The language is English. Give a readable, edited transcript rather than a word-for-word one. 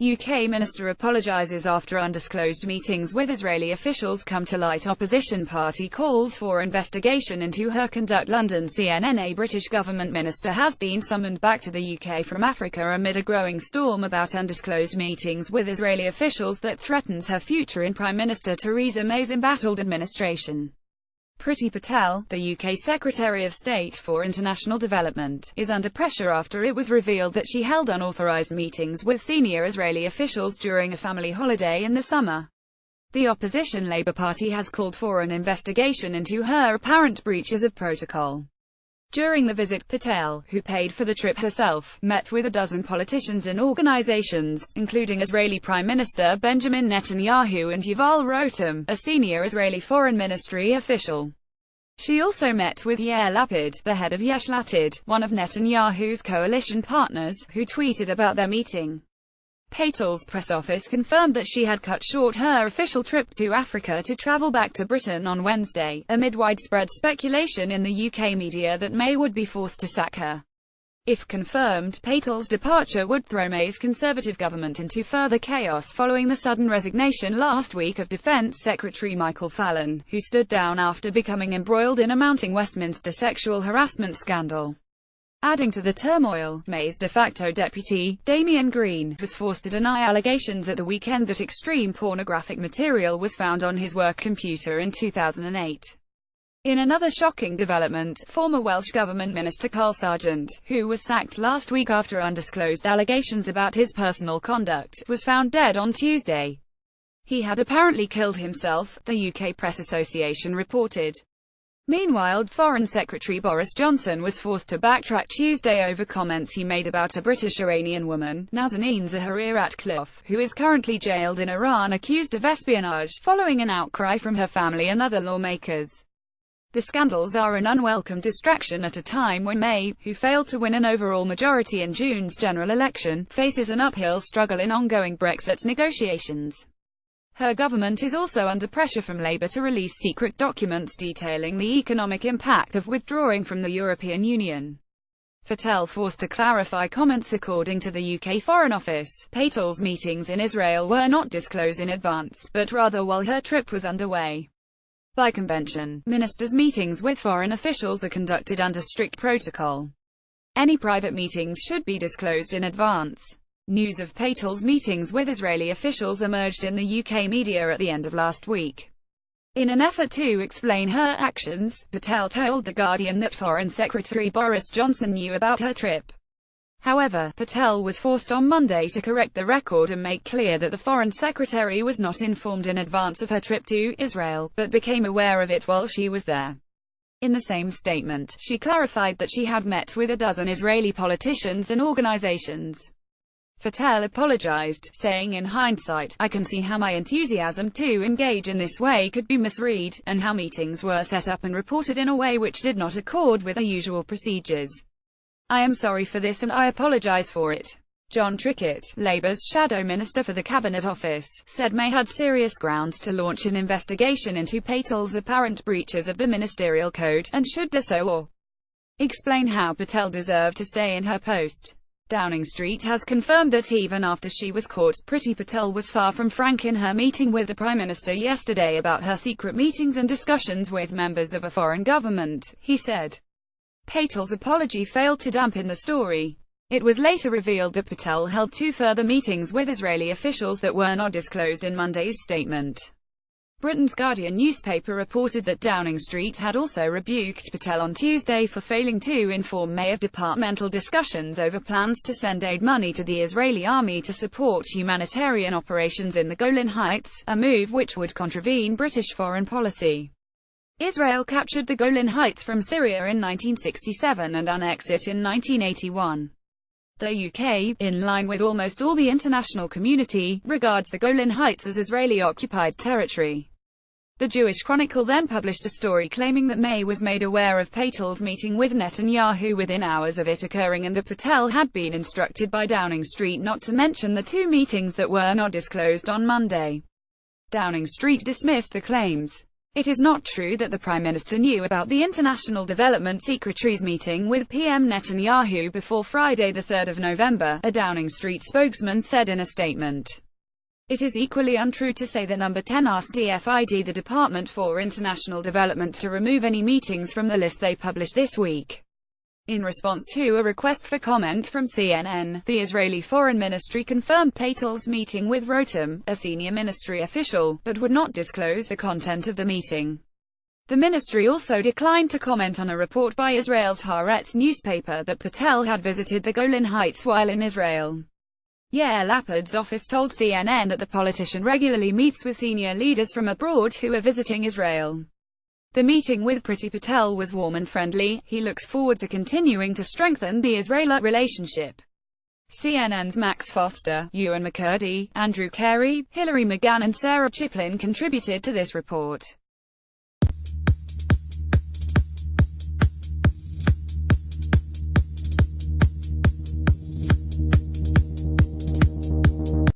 UK minister apologises after undisclosed meetings with Israeli officials come to light. Opposition party calls for investigation into her conduct. London. CNN. A British government minister has been summoned back to the UK from Africa amid a growing storm about undisclosed meetings with Israeli officials that threatens her future in Prime Minister Theresa May's embattled administration. Priti Patel, the UK Secretary of State for International Development, is under pressure after it was revealed that she held unauthorised meetings with senior Israeli officials during a family holiday in the summer. The opposition Labour Party has called for an investigation into her apparent breaches of protocol. During the visit, Patel, who paid for the trip herself, met with a dozen politicians and organisations, including Israeli Prime Minister Benjamin Netanyahu and Yuval Rotem, a senior Israeli Foreign Ministry official. She also met with Yair Lapid, the head of Yesh Latid, one of Netanyahu's coalition partners, who tweeted about their meeting. Patel's press office confirmed that she had cut short her official trip to Africa to travel back to Britain on Wednesday, amid widespread speculation in the UK media that May would be forced to sack her. If confirmed, Patel's departure would throw May's Conservative government into further chaos following the sudden resignation last week of Defence Secretary Michael Fallon, who stood down after becoming embroiled in a mounting Westminster sexual harassment scandal. Adding to the turmoil, May's de facto deputy, Damien Green, was forced to deny allegations at the weekend that extreme pornographic material was found on his work computer in 2008. In another shocking development, former Welsh Government Minister Carl Sargent, who was sacked last week after undisclosed allegations about his personal conduct, was found dead on Tuesday. He had apparently killed himself, the UK Press Association reported. Meanwhile, Foreign Secretary Boris Johnson was forced to backtrack Tuesday over comments he made about a British-Iranian woman, Nazanin Zaharir-Ratcliffe, who is currently jailed in Iran accused of espionage, following an outcry from her family and other lawmakers. The scandals are an unwelcome distraction at a time when May, who failed to win an overall majority in June's general election, faces an uphill struggle in ongoing Brexit negotiations. Her government is also under pressure from Labour to release secret documents detailing the economic impact of withdrawing from the European Union. Patel forced to clarify comments. According to the UK Foreign Office, Patel's meetings in Israel were not disclosed in advance, but rather while her trip was underway. By convention, ministers' meetings with foreign officials are conducted under strict protocol. Any private meetings should be disclosed in advance. News of Patel's meetings with Israeli officials emerged in the UK media at the end of last week. In an effort to explain her actions, Patel told The Guardian that Foreign Secretary Boris Johnson knew about her trip. However, Patel was forced on Monday to correct the record and make clear that the Foreign Secretary was not informed in advance of her trip to Israel, but became aware of it while she was there. In the same statement, she clarified that she had met with a dozen Israeli politicians and organizations. Patel apologized, saying, "In hindsight, I can see how my enthusiasm to engage in this way could be misread, and how meetings were set up and reported in a way which did not accord with the usual procedures. I am sorry for this and I apologize for it." John Trickett, Labour's shadow minister for the Cabinet Office, said May had serious grounds to launch an investigation into Patel's apparent breaches of the ministerial code, and should do so or explain how Patel deserved to stay in her post. Downing Street has confirmed that even after she was caught, Priti Patel was far from frank in her meeting with the Prime Minister yesterday about her secret meetings and discussions with members of a foreign government, he said. Patel's apology failed to dampen the story. It was later revealed that Patel held two further meetings with Israeli officials that were not disclosed in Monday's statement. Britain's Guardian newspaper reported that Downing Street had also rebuked Patel on Tuesday for failing to inform May of departmental discussions over plans to send aid money to the Israeli army to support humanitarian operations in the Golan Heights, a move which would contravene British foreign policy. Israel captured the Golan Heights from Syria in 1967 and annexed it in 1981. The UK, in line with almost all the international community, regards the Golan Heights as Israeli-occupied territory. The Jewish Chronicle then published a story claiming that May was made aware of Patel's meeting with Netanyahu within hours of it occurring and that Patel had been instructed by Downing Street not to mention the two meetings that were not disclosed on Monday. Downing Street dismissed the claims. It is not true that the Prime Minister knew about the International Development Secretary's meeting with PM Netanyahu before Friday, 3 November, a Downing Street spokesman said in a statement. It is equally untrue to say that Number 10 asked DFID, the Department for International Development, to remove any meetings from the list they published this week. In response to a request for comment from CNN, the Israeli Foreign Ministry confirmed Patel's meeting with Rotem, a senior ministry official, but would not disclose the content of the meeting. The ministry also declined to comment on a report by Israel's Haaretz newspaper that Patel had visited the Golan Heights while in Israel. Yair Lapid's office told CNN that the politician regularly meets with senior leaders from abroad who are visiting Israel. The meeting with Priti Patel was warm and friendly. He looks forward to continuing to strengthen the Israeli relationship. CNN's Max Foster, Ewan McCurdy, Andrew Carey, Hilary McGann and Sarah Chiplin contributed to this report.